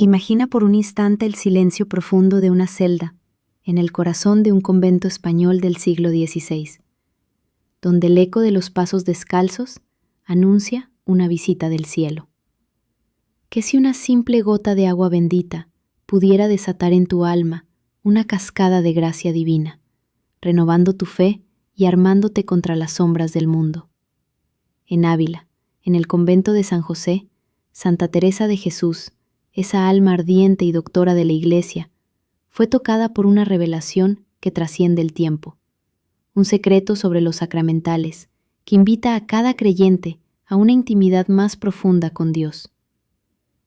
Imagina por un instante el silencio profundo de una celda, en el corazón de un convento español del siglo XVI, donde el eco de los pasos descalzos anuncia una visita del cielo. ¿Qué si una simple gota de agua bendita pudiera desatar en tu alma una cascada de gracia divina, renovando tu fe y armándote contra las sombras del mundo? En Ávila, en el convento de San José, Santa Teresa de Jesús, esa alma ardiente y doctora de la Iglesia, fue tocada por una revelación que trasciende el tiempo, un secreto sobre los sacramentales que invita a cada creyente a una intimidad más profunda con Dios.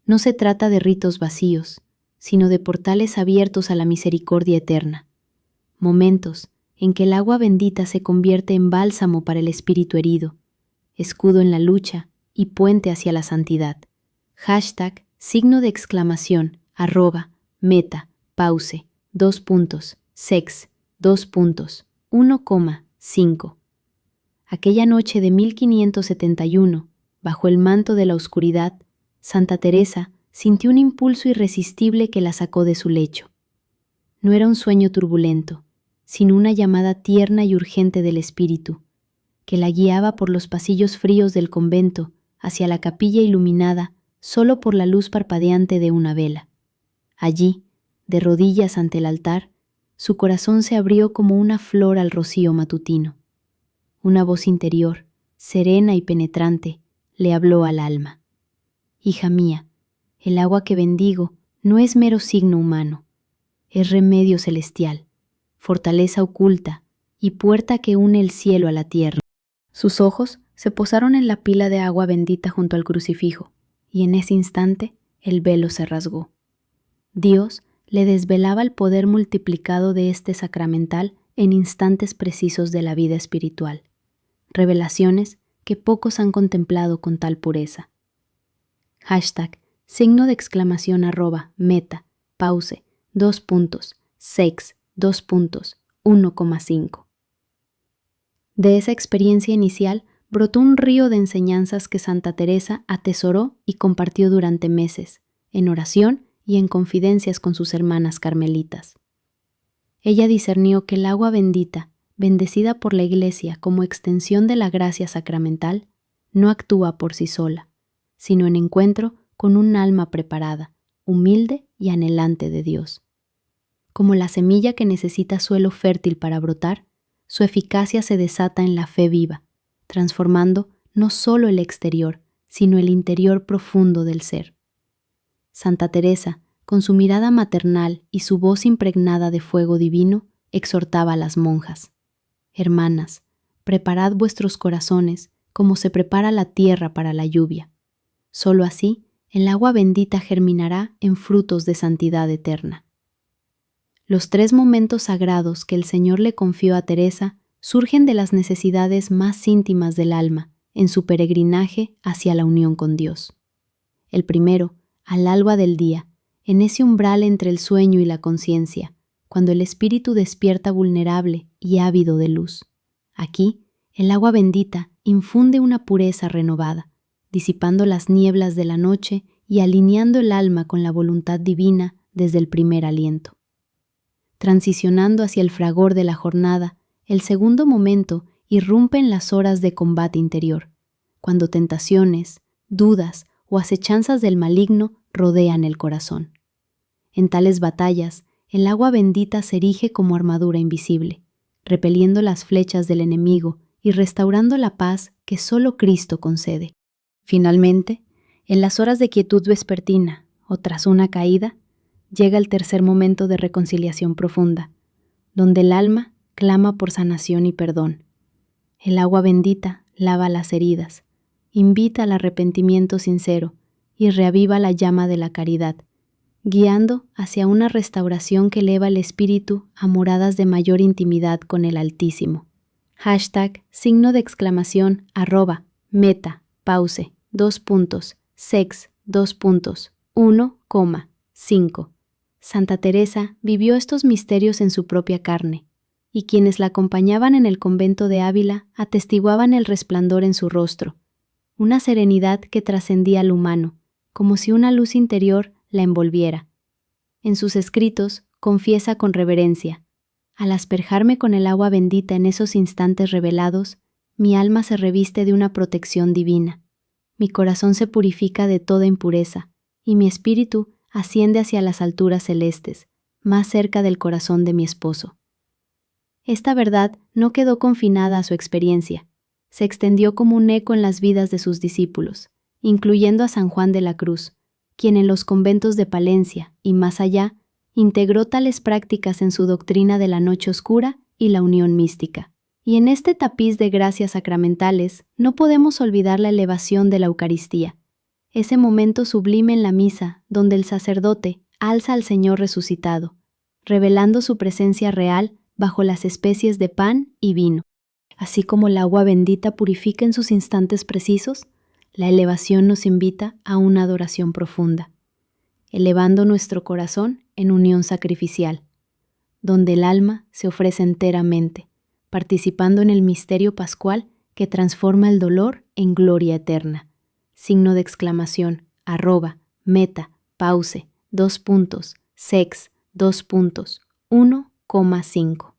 No se trata de ritos vacíos, sino de portales abiertos a la misericordia eterna, momentos en que el agua bendita se convierte en bálsamo para el espíritu herido, escudo en la lucha y puente hacia la santidad. Hashtag, !meta, pause, sex, 1,5. Aquella noche de 1571, bajo el manto de la oscuridad, Santa Teresa sintió un impulso irresistible que la sacó de su lecho. No era un sueño turbulento, sino una llamada tierna y urgente del espíritu, que la guiaba por los pasillos fríos del convento hacia la capilla iluminada solo por la luz parpadeante de una vela. Allí, de rodillas ante el altar, su corazón se abrió como una flor al rocío matutino. Una voz interior, serena y penetrante, le habló al alma. Hija mía, el agua que bendigo no es mero signo humano, es remedio celestial, fortaleza oculta y puerta que une el cielo a la tierra. Sus ojos se posaron en la pila de agua bendita junto al crucifijo, y en ese instante el velo se rasgó. Dios le desvelaba el poder multiplicado de este sacramental en instantes precisos de la vida espiritual, revelaciones que pocos han contemplado con tal pureza. Hashtag, !meta, pause, sex, 1,5. De esa experiencia inicial brotó un río de enseñanzas que Santa Teresa atesoró y compartió durante meses, en oración y en confidencias con sus hermanas carmelitas. Ella discernió que el agua bendita, bendecida por la Iglesia como extensión de la gracia sacramental, no actúa por sí sola, sino en encuentro con un alma preparada, humilde y anhelante de Dios. Como la semilla que necesita suelo fértil para brotar, su eficacia se desata en la fe viva, transformando no solo el exterior, sino el interior profundo del ser. Santa Teresa, con su mirada maternal y su voz impregnada de fuego divino, exhortaba a las monjas: Hermanas, preparad vuestros corazones como se prepara la tierra para la lluvia. Solo así, el agua bendita germinará en frutos de santidad eterna. Los 3 momentos sagrados que el Señor le confió a Teresa surgen de las necesidades más íntimas del alma en su peregrinaje hacia la unión con Dios. El primero, al alba del día, en ese umbral entre el sueño y la conciencia, cuando el espíritu despierta vulnerable y ávido de luz. Aquí, el agua bendita infunde una pureza renovada, disipando las nieblas de la noche y alineando el alma con la voluntad divina desde el primer aliento. Transicionando hacia el fragor de la jornada, el segundo momento irrumpe en las horas de combate interior, cuando tentaciones, dudas o acechanzas del maligno rodean el corazón. En tales batallas, el agua bendita se erige como armadura invisible, repeliendo las flechas del enemigo y restaurando la paz que solo Cristo concede. Finalmente, en las horas de quietud vespertina o tras una caída, llega el tercer momento de reconciliación profunda, donde el alma clama por sanación y perdón. El agua bendita lava las heridas, invita al arrepentimiento sincero y reaviva la llama de la caridad, guiando hacia una restauración que eleva el espíritu a moradas de mayor intimidad con el Altísimo. Hashtag, !meta, pause, sex, 1,5. Santa Teresa vivió estos misterios en su propia carne, y quienes la acompañaban en el convento de Ávila atestiguaban el resplandor en su rostro, una serenidad que trascendía al humano, como si una luz interior la envolviera. En sus escritos, confiesa con reverencia: al asperjarme con el agua bendita en esos instantes revelados, mi alma se reviste de una protección divina. Mi corazón se purifica de toda impureza, y mi espíritu asciende hacia las alturas celestes, más cerca del corazón de mi esposo. Esta verdad no quedó confinada a su experiencia, se extendió como un eco en las vidas de sus discípulos, incluyendo a San Juan de la Cruz, quien en los conventos de Palencia y más allá integró tales prácticas en su doctrina de la noche oscura y la unión mística. Y en este tapiz de gracias sacramentales no podemos olvidar la elevación de la Eucaristía, ese momento sublime en la misa donde el sacerdote alza al Señor resucitado, revelando su presencia real bajo las especies de pan y vino. Así como el agua bendita purifica en sus instantes precisos, la elevación nos invita a una adoración profunda, elevando nuestro corazón en unión sacrificial, donde el alma se ofrece enteramente, participando en el misterio pascual que transforma el dolor en gloria eterna. Signo de exclamación, @, pause, sex, 1,5.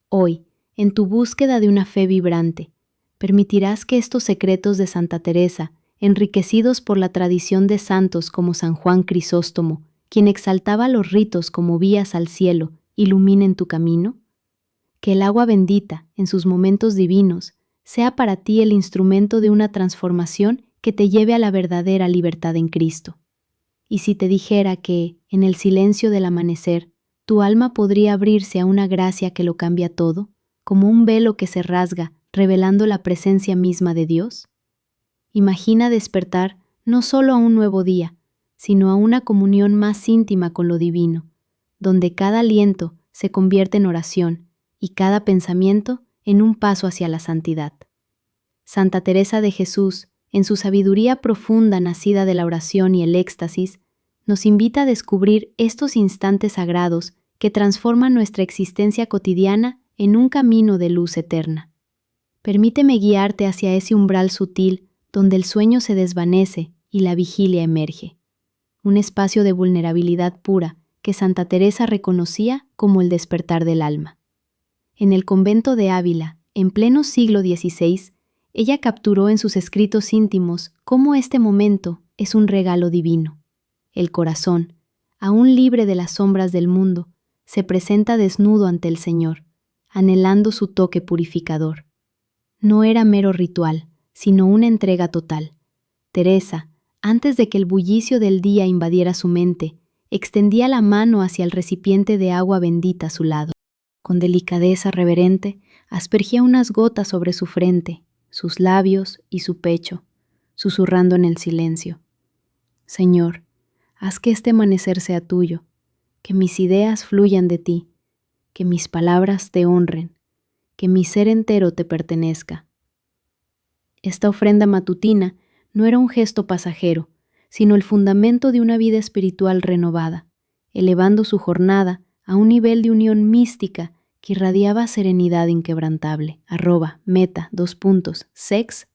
Hoy, en tu búsqueda de una fe vibrante, permitirás que estos secretos de Santa Teresa, enriquecidos por la tradición de santos como San Juan Crisóstomo, quien exaltaba los ritos como vías al cielo, iluminen tu camino? Que el agua bendita, en sus momentos divinos, sea para ti el instrumento de una transformación que te lleve a la verdadera libertad en Cristo. Y si te dijera que, en el silencio del amanecer, tu alma podría abrirse a una gracia que lo cambia todo, como un velo que se rasga, revelando la presencia misma de Dios? Imagina despertar no solo a un nuevo día, sino a una comunión más íntima con lo divino, donde cada aliento se convierte en oración y cada pensamiento en un paso hacia la santidad. Santa Teresa de Jesús, en su sabiduría profunda nacida de la oración y el éxtasis, nos invita a descubrir estos instantes sagrados que transforman nuestra existencia cotidiana en un camino de luz eterna. Permíteme guiarte hacia ese umbral sutil donde el sueño se desvanece y la vigilia emerge. Un espacio de vulnerabilidad pura que Santa Teresa reconocía como el despertar del alma. En el convento de Ávila, en pleno siglo XVI, ella capturó en sus escritos íntimos cómo este momento es un regalo divino. El corazón, aún libre de las sombras del mundo, se presenta desnudo ante el Señor, anhelando su toque purificador. No era mero ritual, sino una entrega total. Teresa, antes de que el bullicio del día invadiera su mente, extendía la mano hacia el recipiente de agua bendita a su lado. Con delicadeza reverente, aspergía unas gotas sobre su frente, sus labios y su pecho, susurrando en el silencio: Señor, haz que este amanecer sea tuyo, que mis ideas fluyan de ti, que mis palabras te honren, que mi ser entero te pertenezca. Esta ofrenda matutina no era un gesto pasajero, sino el fundamento de una vida espiritual renovada, elevando su jornada a un nivel de unión mística que irradiaba serenidad inquebrantable. @sex,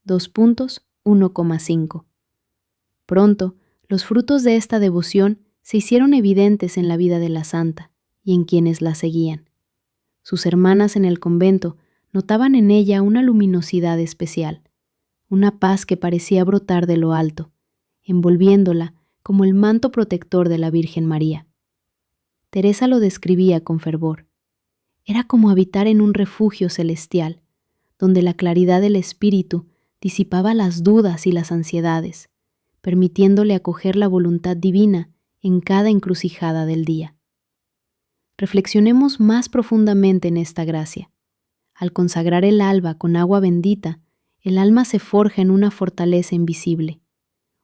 1,5. Pronto, los frutos de esta devoción se hicieron evidentes en la vida de la santa y en quienes la seguían. Sus hermanas en el convento notaban en ella una luminosidad especial, una paz que parecía brotar de lo alto, envolviéndola como el manto protector de la Virgen María. Teresa lo describía con fervor. Era como habitar en un refugio celestial, donde la claridad del espíritu disipaba las dudas y las ansiedades, permitiéndole acoger la voluntad divina en cada encrucijada del día. Reflexionemos más profundamente en esta gracia. Al consagrar el alba con agua bendita, el alma se forja en una fortaleza invisible,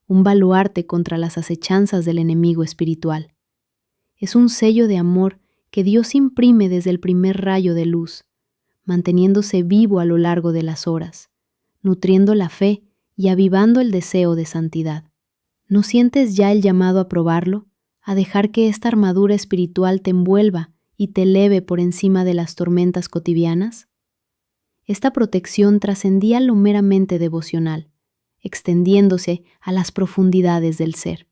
un baluarte contra las acechanzas del enemigo espiritual. Es un sello de amor que Dios imprime desde el primer rayo de luz, manteniéndose vivo a lo largo de las horas, nutriendo la fe y avivando el deseo de santidad. ¿No sientes ya el llamado a probarlo, a dejar que esta armadura espiritual te envuelva y te eleve por encima de las tormentas cotidianas? Esta protección trascendía lo meramente devocional, extendiéndose a las profundidades del ser.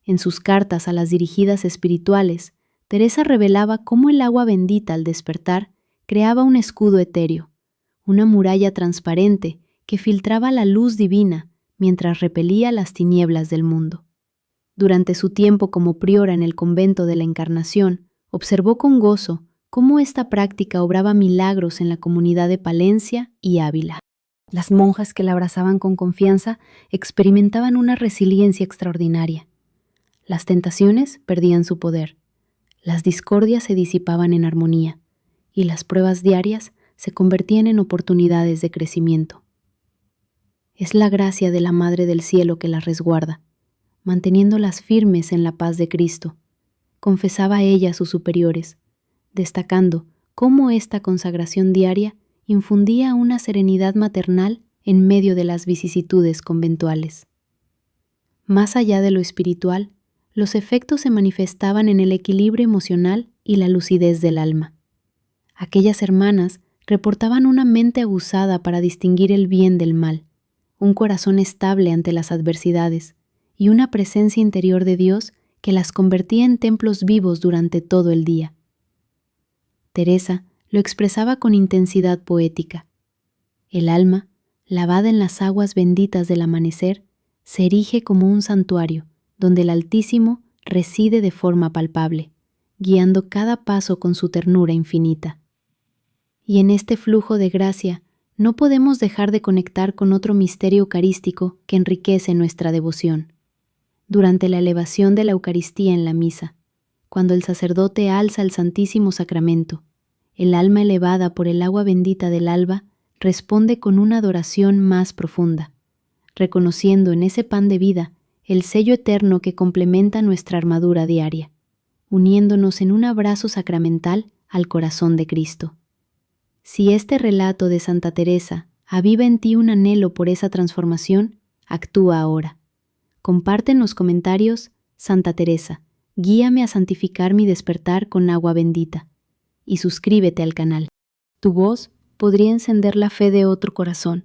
En sus cartas a las dirigidas espirituales, Teresa revelaba cómo el agua bendita al despertar creaba un escudo etéreo, una muralla transparente que filtraba la luz divina mientras repelía las tinieblas del mundo. Durante su tiempo como priora en el convento de la Encarnación, observó con gozo cómo esta práctica obraba milagros en la comunidad de Palencia y Ávila. Las monjas que la abrazaban con confianza experimentaban una resiliencia extraordinaria. Las tentaciones perdían su poder, las discordias se disipaban en armonía y las pruebas diarias se convertían en oportunidades de crecimiento. Es la gracia de la Madre del Cielo que las resguarda, manteniéndolas firmes en la paz de Cristo, confesaba ella a sus superiores, destacando cómo esta consagración diaria infundía una serenidad maternal en medio de las vicisitudes conventuales. Más allá de lo espiritual, los efectos se manifestaban en el equilibrio emocional y la lucidez del alma. Aquellas hermanas reportaban una mente aguzada para distinguir el bien del mal, un corazón estable ante las adversidades y una presencia interior de Dios que las convertía en templos vivos durante todo el día. Teresa lo expresaba con intensidad poética. El alma, lavada en las aguas benditas del amanecer, se erige como un santuario, donde el Altísimo reside de forma palpable, guiando cada paso con su ternura infinita. Y en este flujo de gracia, no podemos dejar de conectar con otro misterio eucarístico que enriquece nuestra devoción. Durante la elevación de la Eucaristía en la misa, cuando el sacerdote alza el Santísimo Sacramento, el alma elevada por el agua bendita del alba responde con una adoración más profunda, reconociendo en ese pan de vida el sello eterno que complementa nuestra armadura diaria, uniéndonos en un abrazo sacramental al corazón de Cristo. Si este relato de Santa Teresa aviva en ti un anhelo por esa transformación, actúa ahora. Comparte en los comentarios: Santa Teresa, guíame a santificar mi despertar con agua bendita. Y suscríbete al canal. Tu voz podría encender la fe de otro corazón,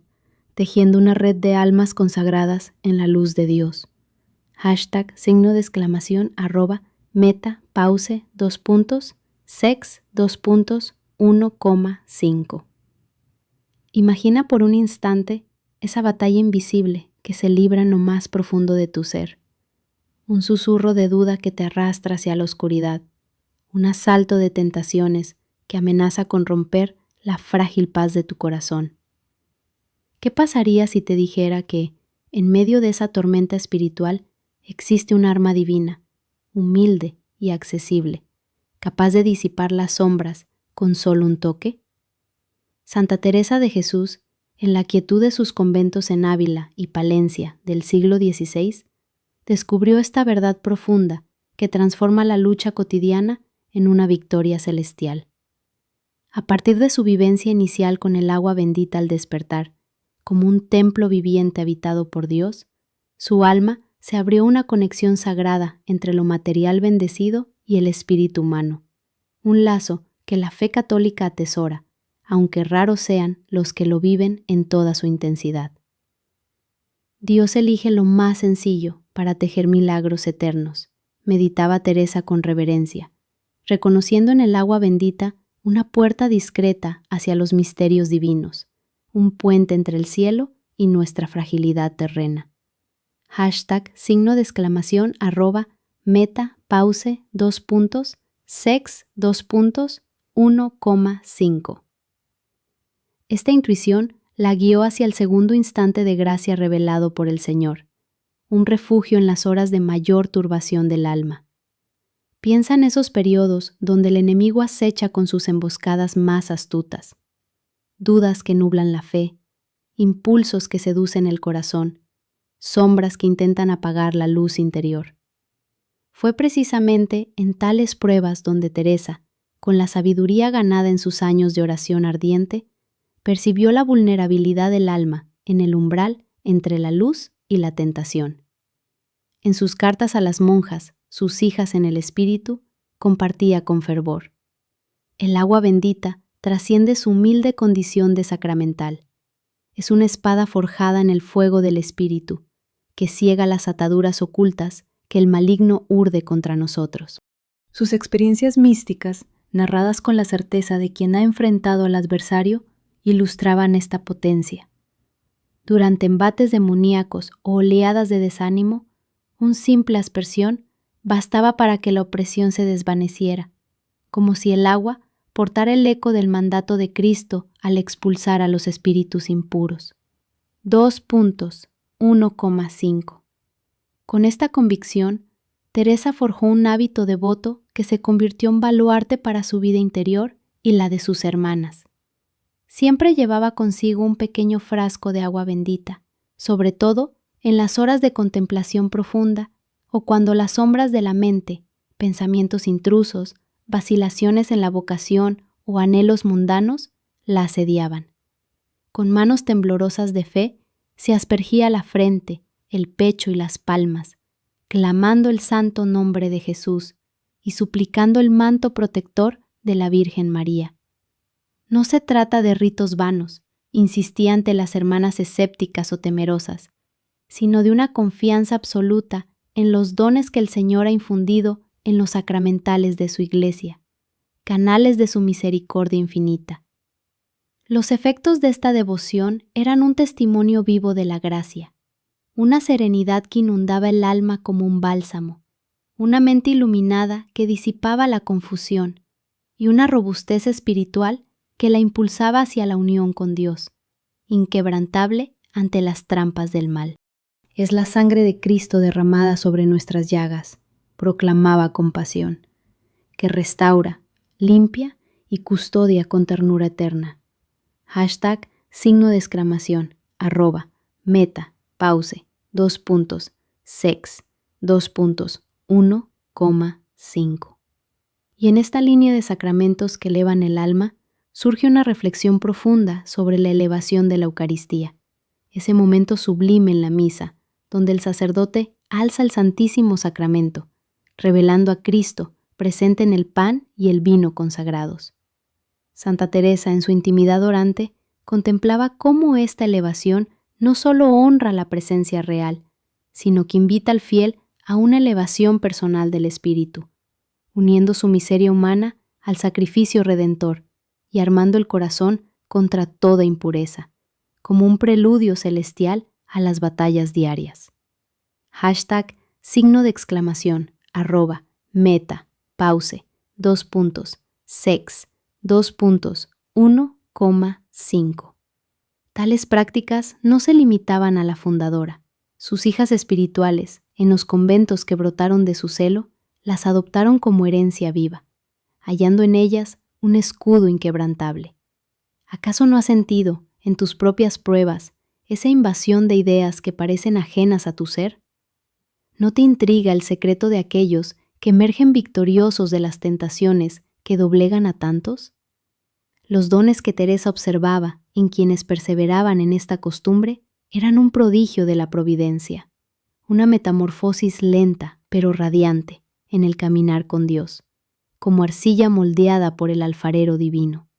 tejiendo una red de almas consagradas en la luz de Dios. #, meta, pause, sex, 1,5. Imagina por un instante esa batalla invisible que se libra en lo más profundo de tu ser. Un susurro de duda que te arrastra hacia la oscuridad. Un asalto de tentaciones que amenaza con romper la frágil paz de tu corazón. ¿Qué pasaría si te dijera que, en medio de esa tormenta espiritual, existe un arma divina, humilde y accesible, capaz de disipar las sombras con solo un toque? Santa Teresa de Jesús, en la quietud de sus conventos en Ávila y Palencia del siglo XVI, descubrió esta verdad profunda que transforma la lucha cotidiana en una victoria celestial. A partir de su vivencia inicial con el agua bendita al despertar, como un templo viviente habitado por Dios, su alma se abrió una conexión sagrada entre lo material bendecido y el espíritu humano, un lazo que la fe católica atesora, aunque raros sean los que lo viven en toda su intensidad. Dios elige lo más sencillo para tejer milagros eternos, meditaba Teresa con reverencia, reconociendo en el agua bendita una puerta discreta hacia los misterios divinos, un puente entre el cielo y nuestra fragilidad terrena. #, meta, pause, sex, 1,5. Esta intuición la guió hacia el segundo instante de gracia revelado por el Señor, un refugio en las horas de mayor turbación del alma. Piensa en esos periodos donde el enemigo acecha con sus emboscadas más astutas, dudas que nublan la fe, impulsos que seducen el corazón, sombras que intentan apagar la luz interior. Fue precisamente en tales pruebas donde Teresa, con la sabiduría ganada en sus años de oración ardiente, percibió la vulnerabilidad del alma en el umbral entre la luz y la tentación. En sus cartas a las monjas, sus hijas en el espíritu, compartía con fervor: el agua bendita trasciende su humilde condición de sacramental. Es una espada forjada en el fuego del espíritu, que ciega las ataduras ocultas que el maligno urde contra nosotros. Sus experiencias místicas, narradas con la certeza de quien ha enfrentado al adversario, ilustraban esta potencia. Durante embates demoníacos o oleadas de desánimo, un simple aspersión bastaba para que la opresión se desvaneciera, como si el agua portara el eco del mandato de Cristo al expulsar a los espíritus impuros. 2.1,5. Con esta convicción, Teresa forjó un hábito devoto que se convirtió en baluarte para su vida interior y la de sus hermanas. Siempre llevaba consigo un pequeño frasco de agua bendita, sobre todo en las horas de contemplación profunda o cuando las sombras de la mente, pensamientos intrusos, vacilaciones en la vocación o anhelos mundanos la asediaban. Con manos temblorosas de fe, se aspergía la frente, el pecho y las palmas, clamando el santo nombre de Jesús y suplicando el manto protector de la Virgen María. No se trata de ritos vanos, insistía ante las hermanas escépticas o temerosas, sino de una confianza absoluta en los dones que el Señor ha infundido en los sacramentales de su Iglesia, canales de su misericordia infinita. Los efectos de esta devoción eran un testimonio vivo de la gracia, una serenidad que inundaba el alma como un bálsamo, una mente iluminada que disipaba la confusión y una robustez espiritual que la impulsaba hacia la unión con Dios, inquebrantable ante las trampas del mal. Es la sangre de Cristo derramada sobre nuestras llagas, proclamaba con pasión, que restaura, limpia y custodia con ternura eterna. #, @, pause, sex, 1,5. Y en esta línea de sacramentos que elevan el alma, surge una reflexión profunda sobre la elevación de la Eucaristía, ese momento sublime en la misa, donde el sacerdote alza el Santísimo Sacramento, revelando a Cristo presente en el pan y el vino consagrados. Santa Teresa, en su intimidad orante, contemplaba cómo esta elevación no solo honra la presencia real, sino que invita al fiel a una elevación personal del espíritu, uniendo su miseria humana al sacrificio redentor y armando el corazón contra toda impureza, como un preludio celestial a las batallas diarias. #, @, pause, sex, 1,5. Tales prácticas no se limitaban a la fundadora. Sus hijas espirituales, en los conventos que brotaron de su celo, las adoptaron como herencia viva, hallando en ellas un escudo inquebrantable. ¿Acaso no has sentido, en tus propias pruebas, esa invasión de ideas que parecen ajenas a tu ser? ¿No te intriga el secreto de aquellos que emergen victoriosos de las tentaciones que doblegan a tantos? Los dones que Teresa observaba en quienes perseveraban en esta costumbre eran un prodigio de la providencia, una metamorfosis lenta pero radiante en el caminar con Dios, como arcilla moldeada por el alfarero divino.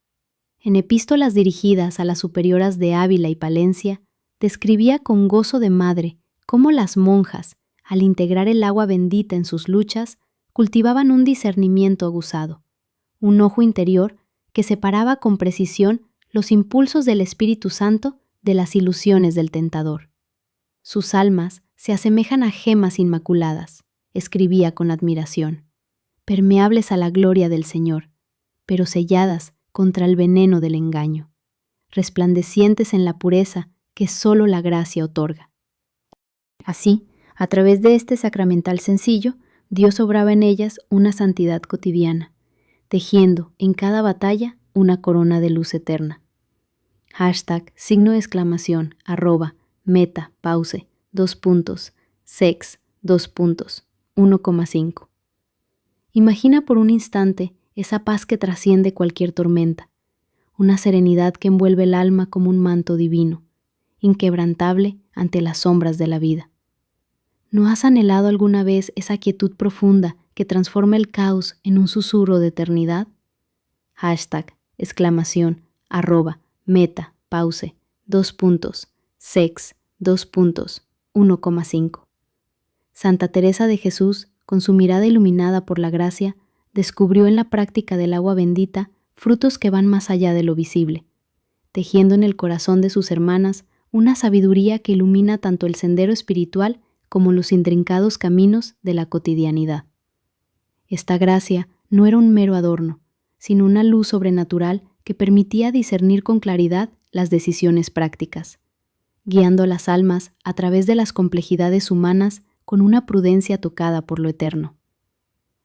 En epístolas dirigidas a las superioras de Ávila y Palencia, describía con gozo de madre cómo las monjas, al integrar el agua bendita en sus luchas, cultivaban un discernimiento aguzado, un ojo interior que separaba con precisión los impulsos del Espíritu Santo de las ilusiones del tentador. Sus almas se asemejan a gemas inmaculadas, escribía con admiración, permeables a la gloria del Señor, pero selladas contra el veneno del engaño, resplandecientes en la pureza que solo la gracia otorga. Así, a través de este sacramental sencillo, Dios obraba en ellas una santidad cotidiana, tejiendo en cada batalla una corona de luz eterna. #, @, pause, sex, 1,5. Imagina por un instante esa paz que trasciende cualquier tormenta, una serenidad que envuelve el alma como un manto divino, inquebrantable ante las sombras de la vida. ¿No has anhelado alguna vez esa quietud profunda que transforma el caos en un susurro de eternidad? #, pause, sex, 1,5. Santa Teresa de Jesús, con su mirada iluminada por la gracia, descubrió en la práctica del agua bendita frutos que van más allá de lo visible, tejiendo en el corazón de sus hermanas una sabiduría que ilumina tanto el sendero espiritual como los intrincados caminos de la cotidianidad. Esta gracia no era un mero adorno, sino una luz sobrenatural que permitía discernir con claridad las decisiones prácticas, guiando a las almas a través de las complejidades humanas con una prudencia tocada por lo eterno.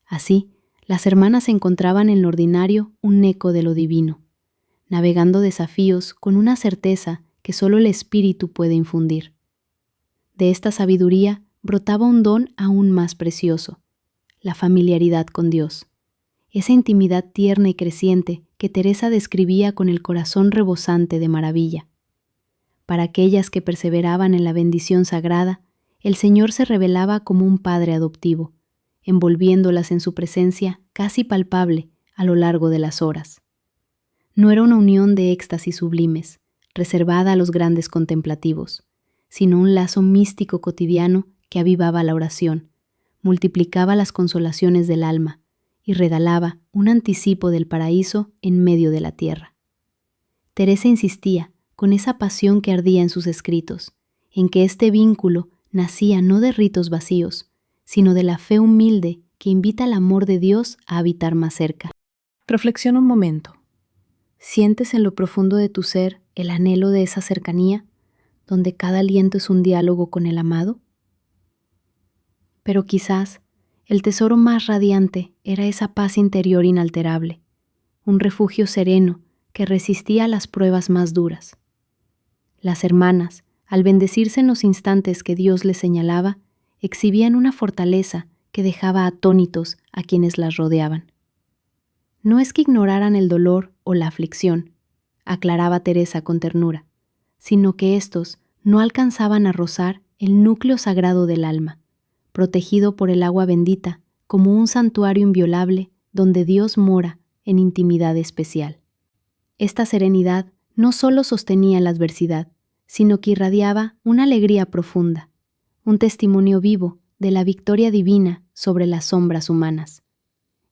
Así, las hermanas encontraban en lo ordinario un eco de lo divino, navegando desafíos con una certeza que solo el Espíritu puede infundir. De esta sabiduría brotaba un don aún más precioso, la familiaridad con Dios, esa intimidad tierna y creciente que Teresa describía con el corazón rebosante de maravilla. Para aquellas que perseveraban en la bendición sagrada, el Señor se revelaba como un Padre adoptivo, envolviéndolas en su presencia casi palpable a lo largo de las horas. No era una unión de éxtasis sublimes, reservada a los grandes contemplativos, sino un lazo místico cotidiano que avivaba la oración, multiplicaba las consolaciones del alma y regalaba un anticipo del paraíso en medio de la tierra. Teresa insistía, con esa pasión que ardía en sus escritos, en que este vínculo nacía no de ritos vacíos, sino de la fe humilde que invita al amor de Dios a habitar más cerca. Reflexiona un momento. ¿Sientes en lo profundo de tu ser el anhelo de esa cercanía, donde cada aliento es un diálogo con el amado? Pero quizás el tesoro más radiante era esa paz interior inalterable, un refugio sereno que resistía a las pruebas más duras. Las hermanas, al bendecirse en los instantes que Dios les señalaba, exhibían una fortaleza que dejaba atónitos a quienes las rodeaban. No es que ignoraran el dolor o la aflicción, aclaraba Teresa con ternura, sino que éstos no alcanzaban a rozar el núcleo sagrado del alma, protegido por el agua bendita como un santuario inviolable donde Dios mora en intimidad especial. Esta serenidad no solo sostenía la adversidad, sino que irradiaba una alegría profunda, un testimonio vivo de la victoria divina sobre las sombras humanas.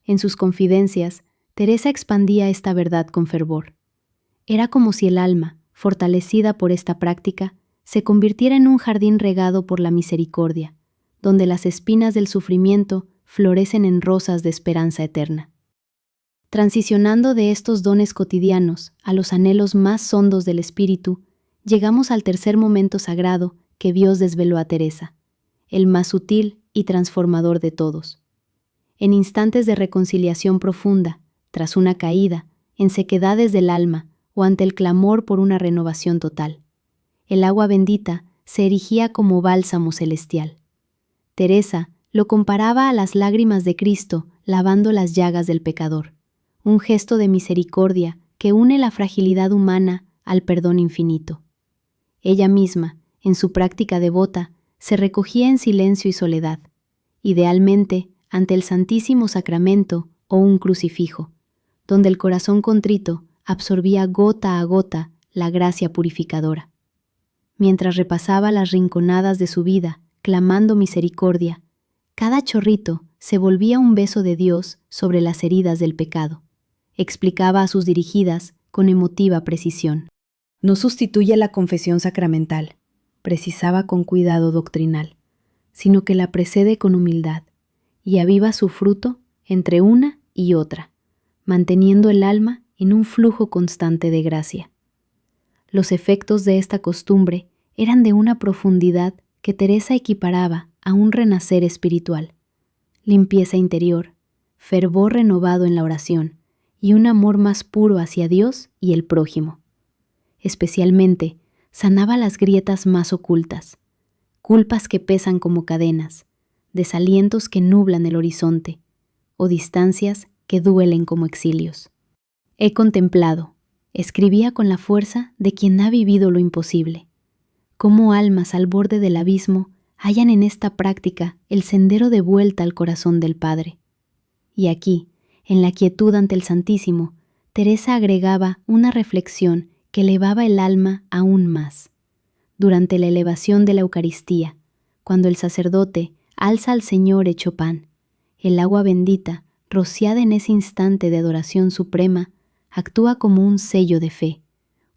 En sus confidencias, Teresa expandía esta verdad con fervor. Era como si el alma, fortalecida por esta práctica, se convirtiera en un jardín regado por la misericordia, donde las espinas del sufrimiento florecen en rosas de esperanza eterna. Transicionando de estos dones cotidianos a los anhelos más hondos del espíritu, llegamos al tercer momento sagrado que Dios desveló a Teresa, el más sutil y transformador de todos. En instantes de reconciliación profunda, tras una caída, en sequedades del alma o ante el clamor por una renovación total, el agua bendita se erigía como bálsamo celestial. Teresa lo comparaba a las lágrimas de Cristo lavando las llagas del pecador, un gesto de misericordia que une la fragilidad humana al perdón infinito. Ella misma, en su práctica devota, se recogía en silencio y soledad, idealmente ante el Santísimo Sacramento o un crucifijo, donde el corazón contrito absorbía gota a gota la gracia purificadora. Mientras repasaba las rinconadas de su vida, clamando misericordia, cada chorrito se volvía un beso de Dios sobre las heridas del pecado, explicaba a sus dirigidas con emotiva precisión. No sustituye la confesión sacramental, precisaba con cuidado doctrinal, sino que la precede con humildad y aviva su fruto entre una y otra, manteniendo el alma en un flujo constante de gracia. Los efectos de esta costumbre eran de una profundidad que Teresa equiparaba a un renacer espiritual, limpieza interior, fervor renovado en la oración y un amor más puro hacia Dios y el prójimo. Especialmente, sanaba las grietas más ocultas, culpas que pesan como cadenas, desalientos que nublan el horizonte, o distancias que duelen como exilios. He contemplado, escribía con la fuerza de quien ha vivido lo imposible, cómo almas al borde del abismo hallan en esta práctica el sendero de vuelta al corazón del Padre. Y aquí, en la quietud ante el Santísimo, Teresa agregaba una reflexión que elevaba el alma aún más. Durante la elevación de la Eucaristía, cuando el sacerdote, alza al Señor hecho pan. El agua bendita, rociada en ese instante de adoración suprema, actúa como un sello de fe,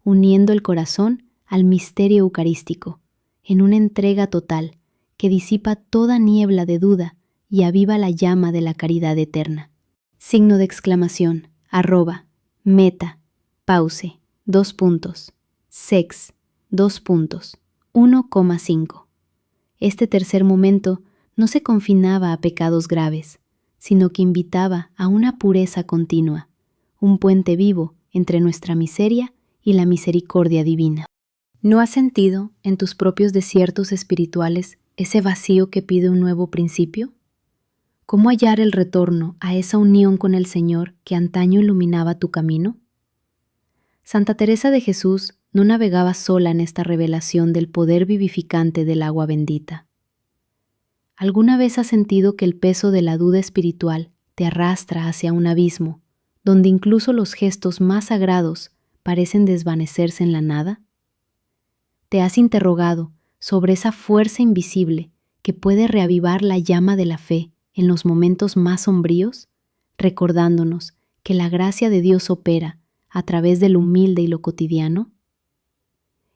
uniendo el corazón al misterio eucarístico, en una entrega total que disipa toda niebla de duda y aviva la llama de la caridad eterna. Signo de exclamación, @, pause, sex, 1,5. Este tercer momento no se confinaba a pecados graves, sino que invitaba a una pureza continua, un puente vivo entre nuestra miseria y la misericordia divina. ¿No has sentido en tus propios desiertos espirituales ese vacío que pide un nuevo principio? ¿Cómo hallar el retorno a esa unión con el Señor que antaño iluminaba tu camino? Santa Teresa de Jesús no navegaba sola en esta revelación del poder vivificante del agua bendita. ¿Alguna vez has sentido que el peso de la duda espiritual te arrastra hacia un abismo, donde incluso los gestos más sagrados parecen desvanecerse en la nada? ¿Te has interrogado sobre esa fuerza invisible que puede reavivar la llama de la fe en los momentos más sombríos, recordándonos que la gracia de Dios opera a través de lo humilde y lo cotidiano?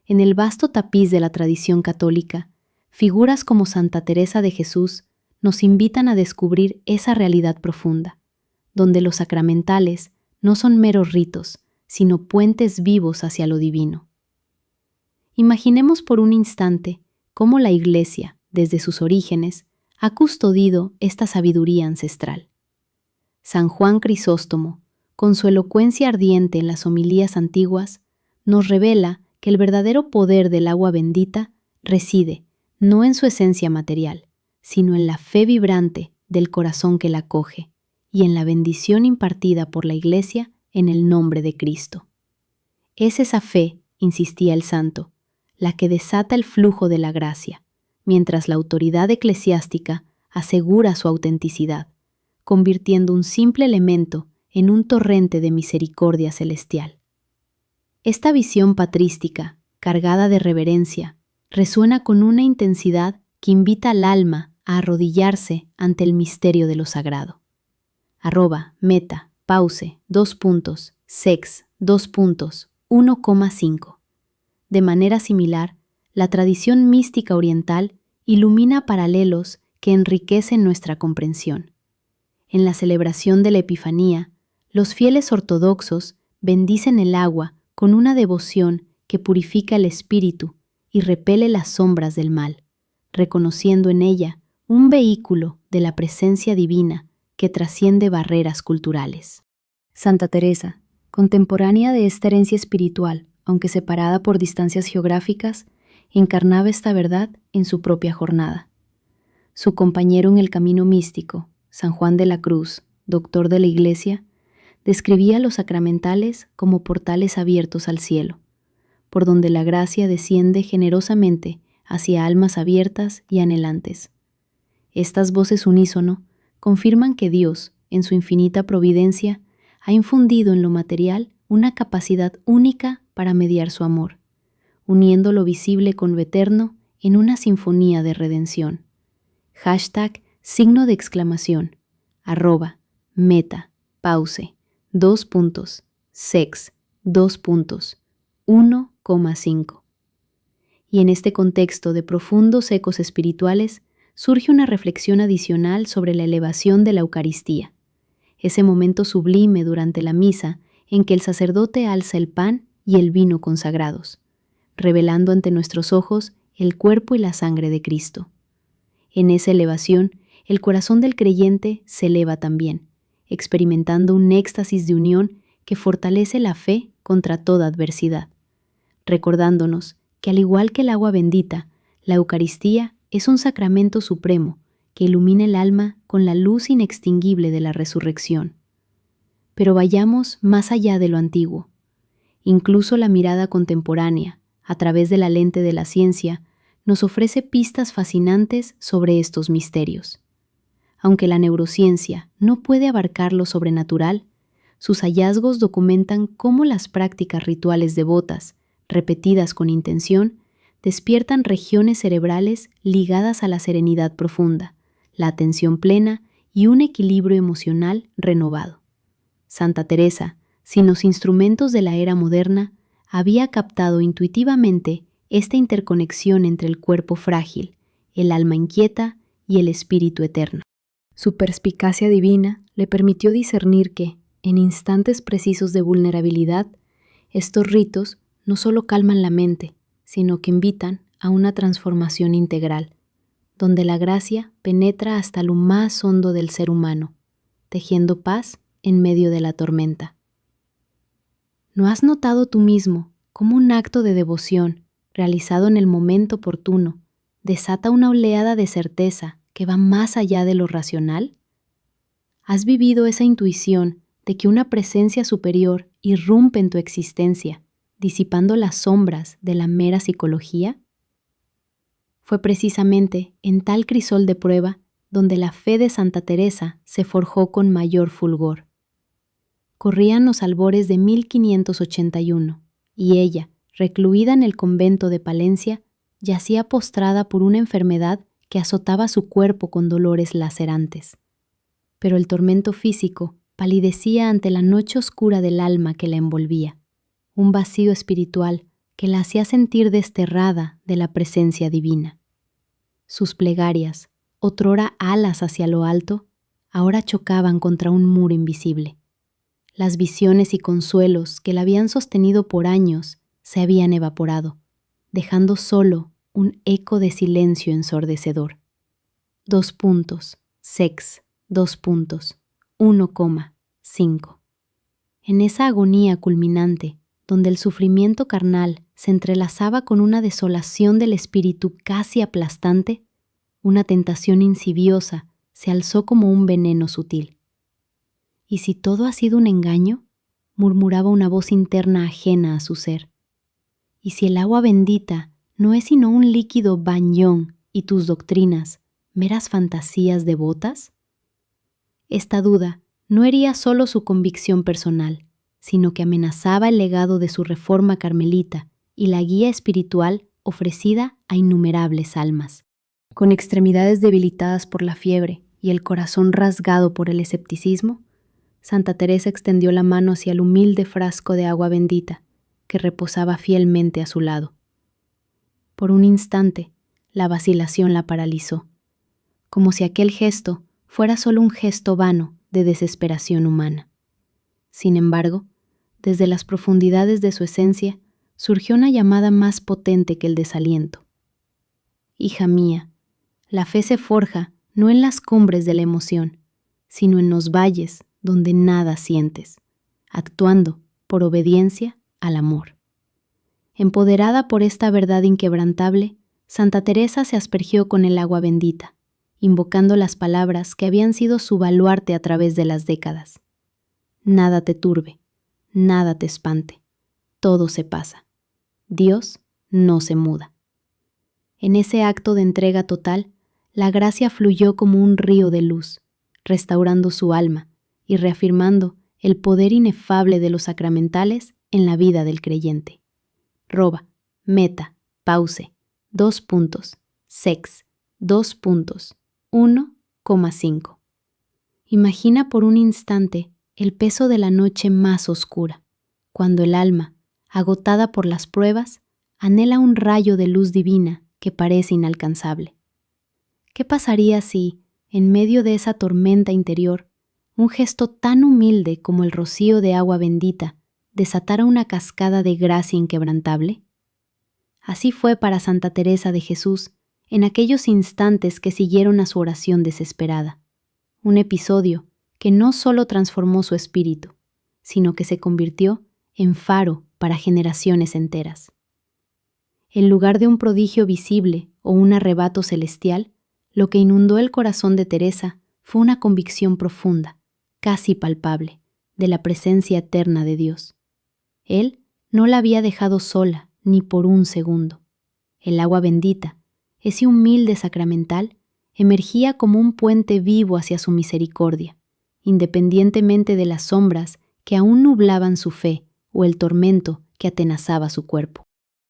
En el vasto tapiz de la tradición católica, figuras como Santa Teresa de Jesús nos invitan a descubrir esa realidad profunda, donde los sacramentales no son meros ritos, sino puentes vivos hacia lo divino. Imaginemos por un instante cómo la Iglesia, desde sus orígenes, ha custodiado esta sabiduría ancestral. San Juan Crisóstomo, con su elocuencia ardiente en las homilías antiguas, nos revela que el verdadero poder del agua bendita reside no en su esencia material, sino en la fe vibrante del corazón que la acoge y en la bendición impartida por la Iglesia en el nombre de Cristo. Es esa fe, insistía el santo, la que desata el flujo de la gracia, mientras la autoridad eclesiástica asegura su autenticidad, convirtiendo un simple elemento en un torrente de misericordia celestial. Esta visión patrística, cargada de reverencia, resuena con una intensidad que invita al alma a arrodillarse ante el misterio de lo sagrado. @, sex, 1,5. De manera similar, la tradición mística oriental ilumina paralelos que enriquecen nuestra comprensión. En la celebración de la Epifanía, los fieles ortodoxos bendicen el agua con una devoción que purifica el espíritu y repele las sombras del mal, reconociendo en ella un vehículo de la presencia divina que trasciende barreras culturales. Santa Teresa, contemporánea de esta herencia espiritual, aunque separada por distancias geográficas, encarnaba esta verdad en su propia jornada. Su compañero en el camino místico, San Juan de la Cruz, doctor de la Iglesia, describía los sacramentales como portales abiertos al cielo, por donde la gracia desciende generosamente hacia almas abiertas y anhelantes. Estas voces unísono confirman que Dios, en su infinita providencia, ha infundido en lo material una capacidad única para mediar su amor, uniendo lo visible con lo eterno en una sinfonía de redención. #signo de exclamación, @, pause, sex, 1,5. Y en este contexto de profundos ecos espirituales surge una reflexión adicional sobre la elevación de la Eucaristía, ese momento sublime durante la misa en que el sacerdote alza el pan y el vino consagrados, revelando ante nuestros ojos el cuerpo y la sangre de Cristo. En esa elevación, el corazón del creyente se eleva también, experimentando un éxtasis de unión que fortalece la fe contra toda adversidad, recordándonos que al igual que el agua bendita, la Eucaristía es un sacramento supremo que ilumina el alma con la luz inextinguible de la resurrección. Pero vayamos más allá de lo antiguo. Incluso la mirada contemporánea, a través de la lente de la ciencia, nos ofrece pistas fascinantes sobre estos misterios. Aunque la neurociencia no puede abarcar lo sobrenatural, sus hallazgos documentan cómo las prácticas rituales devotas, repetidas con intención, despiertan regiones cerebrales ligadas a la serenidad profunda, la atención plena y un equilibrio emocional renovado. Santa Teresa, sin los instrumentos de la era moderna, había captado intuitivamente esta interconexión entre el cuerpo frágil, el alma inquieta y el espíritu eterno. Su perspicacia divina le permitió discernir que, en instantes precisos de vulnerabilidad, estos ritos no solo calman la mente, sino que invitan a una transformación integral, donde la gracia penetra hasta lo más hondo del ser humano, tejiendo paz en medio de la tormenta. ¿No has notado tú mismo cómo un acto de devoción, realizado en el momento oportuno, desata una oleada de certeza que va más allá de lo racional? ¿Has vivido esa intuición de que una presencia superior irrumpe en tu existencia, disipando las sombras de la mera psicología? Fue precisamente en tal crisol de prueba donde la fe de Santa Teresa se forjó con mayor fulgor. Corrían los albores de 1581, y ella, recluida en el convento de Palencia, yacía postrada por una enfermedad que azotaba su cuerpo con dolores lacerantes. Pero el tormento físico palidecía ante la noche oscura del alma que la envolvía, un vacío espiritual que la hacía sentir desterrada de la presencia divina. Sus plegarias, otrora alas hacia lo alto, ahora chocaban contra un muro invisible. Las visiones y consuelos que la habían sostenido por años se habían evaporado, dejando solo un eco de silencio ensordecedor. Sex, 1,5. En esa agonía culminante, donde el sufrimiento carnal se entrelazaba con una desolación del espíritu casi aplastante, una tentación insidiosa se alzó como un veneno sutil. ¿Y si todo ha sido un engaño?, murmuraba una voz interna ajena a su ser. ¿Y si el agua bendita no es sino un líquido bañón y tus doctrinas, meras fantasías devotas? Esta duda no hería solo su convicción personal, sino que amenazaba el legado de su reforma carmelita y la guía espiritual ofrecida a innumerables almas. Con extremidades debilitadas por la fiebre y el corazón rasgado por el escepticismo, Santa Teresa extendió la mano hacia el humilde frasco de agua bendita que reposaba fielmente a su lado. Por un instante, la vacilación la paralizó, como si aquel gesto fuera solo un gesto vano de desesperación humana. Sin embargo, desde las profundidades de su esencia surgió una llamada más potente que el desaliento. Hija mía, la fe se forja no en las cumbres de la emoción, sino en los valles donde nada sientes, actuando por obediencia al amor. Empoderada por esta verdad inquebrantable, Santa Teresa se aspergió con el agua bendita, invocando las palabras que habían sido su baluarte a través de las décadas. Nada te turbe, nada te espante, todo se pasa. Dios no se muda. En ese acto de entrega total, la gracia fluyó como un río de luz, restaurando su alma y reafirmando el poder inefable de los sacramentales en la vida del creyente. Pause, sex, 1,5. Imagina por un instante el peso de la noche más oscura, cuando el alma, agotada por las pruebas, anhela un rayo de luz divina que parece inalcanzable. ¿Qué pasaría si, en medio de esa tormenta interior, un gesto tan humilde como el rocío de agua bendita desatara una cascada de gracia inquebrantable? Así fue para Santa Teresa de Jesús en aquellos instantes que siguieron a su oración desesperada. Un episodio que no solo transformó su espíritu, sino que se convirtió en faro para generaciones enteras. En lugar de un prodigio visible o un arrebato celestial, lo que inundó el corazón de Teresa fue una convicción profunda, casi palpable, de la presencia eterna de Dios. Él no la había dejado sola ni por un segundo. El agua bendita, ese humilde sacramental, emergía como un puente vivo hacia su misericordia, independientemente de las sombras que aún nublaban su fe o el tormento que atenazaba su cuerpo.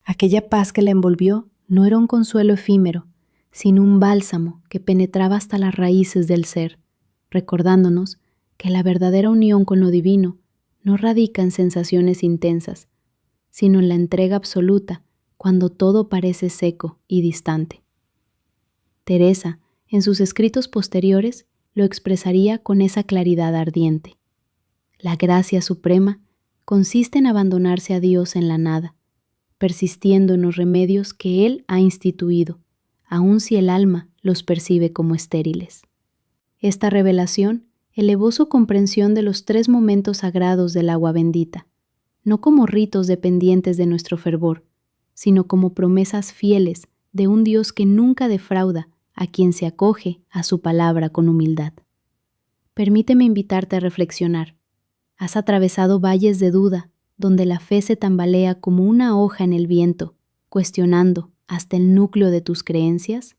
Aquella paz que la envolvió no era un consuelo efímero, sino un bálsamo que penetraba hasta las raíces del ser, recordándonos que la verdadera unión con lo divino no radica en sensaciones intensas, sino en la entrega absoluta cuando todo parece seco y distante. Teresa, en sus escritos posteriores, lo expresaría con esa claridad ardiente. La gracia suprema consiste en abandonarse a Dios en la nada, persistiendo en los remedios que Él ha instituido, aun si el alma los percibe como estériles. Esta revelación elevó su comprensión de los 3 momentos sagrados del agua bendita, no como ritos dependientes de nuestro fervor, sino como promesas fieles de un Dios que nunca defrauda a quien se acoge a su palabra con humildad. Permíteme invitarte a reflexionar. ¿Has atravesado valles de duda, donde la fe se tambalea como una hoja en el viento, cuestionando hasta el núcleo de tus creencias?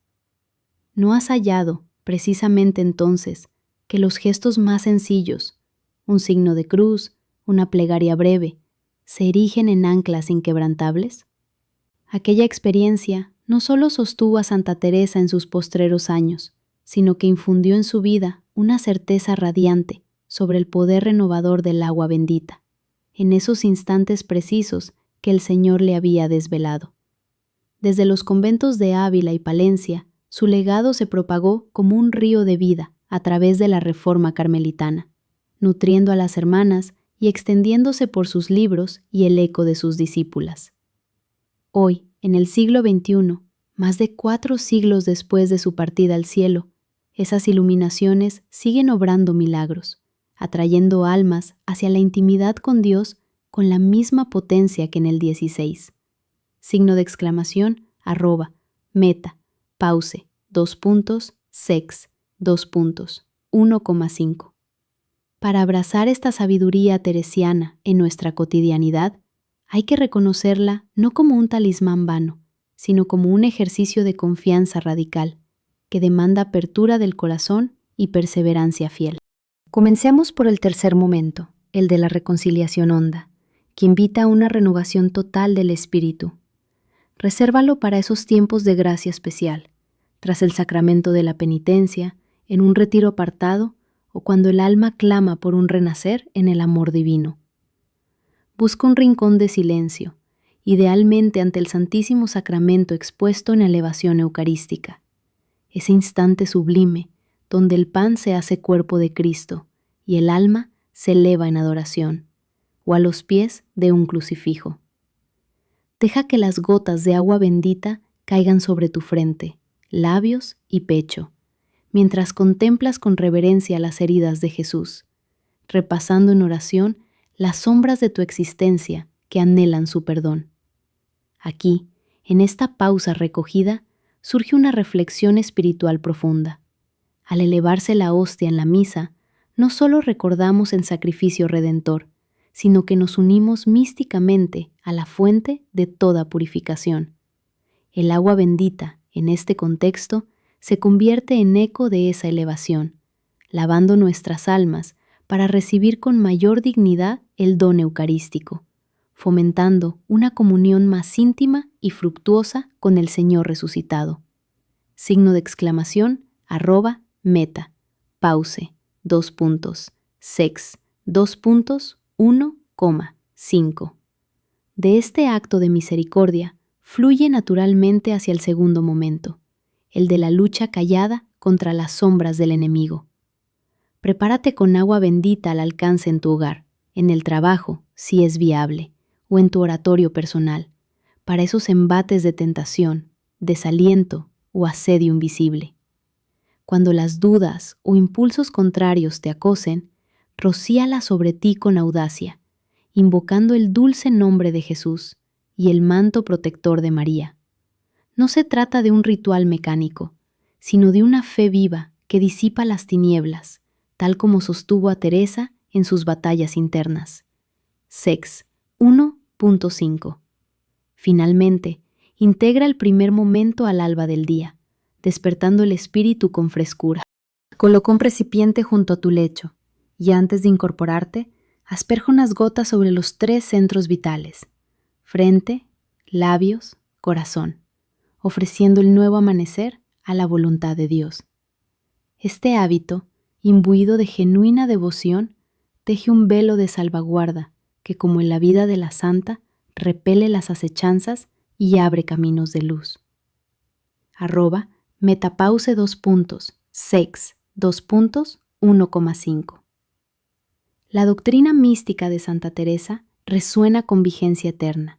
¿No has hallado, precisamente entonces, que los gestos más sencillos, un signo de cruz, una plegaria breve, se erigen en anclas inquebrantables? Aquella experiencia no solo sostuvo a Santa Teresa en sus postreros años, sino que infundió en su vida una certeza radiante sobre el poder renovador del agua bendita, en esos instantes precisos que el Señor le había desvelado. Desde los conventos de Ávila y Palencia, su legado se propagó como un río de vida a través de la Reforma carmelitana, nutriendo a las hermanas y extendiéndose por sus libros y el eco de sus discípulas. Hoy, en el siglo XXI, más de 4 siglos después de su partida al cielo, esas iluminaciones siguen obrando milagros, atrayendo almas hacia la intimidad con Dios con la misma potencia que en el 16. Signo de exclamación, @, pause, sex, 1,5. Para abrazar esta sabiduría teresiana en nuestra cotidianidad, hay que reconocerla no como un talismán vano, sino como un ejercicio de confianza radical, que demanda apertura del corazón y perseverancia fiel. Comencemos por el tercer momento, el de la reconciliación honda, que invita a una renovación total del espíritu. Resérvalo para esos tiempos de gracia especial, tras el sacramento de la penitencia, en un retiro apartado o cuando el alma clama por un renacer en el amor divino. Busca un rincón de silencio, idealmente ante el Santísimo Sacramento expuesto en elevación eucarística. Ese instante sublime, donde el pan se hace cuerpo de Cristo y el alma se eleva en adoración, o a los pies de un crucifijo. Deja que las gotas de agua bendita caigan sobre tu frente, labios y pecho, mientras contemplas con reverencia las heridas de Jesús, repasando en oración las sombras de tu existencia que anhelan su perdón. Aquí, en esta pausa recogida, surge una reflexión espiritual profunda. Al elevarse la hostia en la misa, no solo recordamos el sacrificio redentor, sino que nos unimos místicamente a la fuente de toda purificación. El agua bendita, en este contexto, se convierte en eco de esa elevación, lavando nuestras almas para recibir con mayor dignidad el don eucarístico, fomentando una comunión más íntima y fructuosa con el Señor resucitado. Signo de exclamación, @, pause, sex, 1,5. De este acto de misericordia fluye naturalmente hacia el segundo momento, el de la lucha callada contra las sombras del enemigo. Prepárate con agua bendita al alcance en tu hogar, en el trabajo, si es viable, o en tu oratorio personal, para esos embates de tentación, desaliento o asedio invisible. Cuando las dudas o impulsos contrarios te acosen, rocíala sobre ti con audacia, invocando el dulce nombre de Jesús y el manto protector de María. No se trata de un ritual mecánico, sino de una fe viva que disipa las tinieblas, tal como sostuvo a Teresa en sus batallas internas. Sex 1,5. Finalmente, integra el primer momento al alba del día, despertando el espíritu con frescura. Coloca un recipiente junto a tu lecho y antes de incorporarte, asperja unas gotas sobre los 3 centros vitales, frente, labios, corazón, ofreciendo el nuevo amanecer a la voluntad de Dios. Este hábito, imbuido de genuina devoción, teje un velo de salvaguarda que, como en la vida de la santa, repele las acechanzas y abre caminos de luz. @metapause sex 1,5. La doctrina mística de Santa Teresa resuena con vigencia eterna.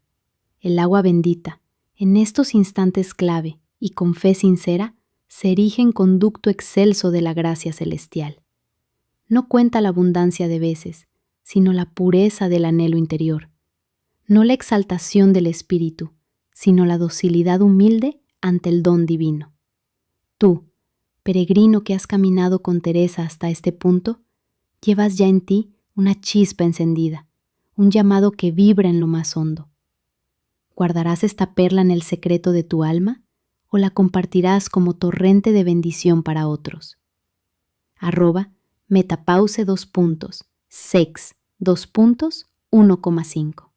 El agua bendita, en estos instantes clave y con fe sincera, se erige en conducto excelso de la gracia celestial. No cuenta la abundancia de veces, sino la pureza del anhelo interior. No la exaltación del espíritu, sino la docilidad humilde ante el don divino. Tú, peregrino que has caminado con Teresa hasta este punto, llevas ya en ti una chispa encendida, un llamado que vibra en lo más hondo. ¿Guardarás esta perla en el secreto de tu alma o la compartirás como torrente de bendición para otros? @metapause sex 1,5.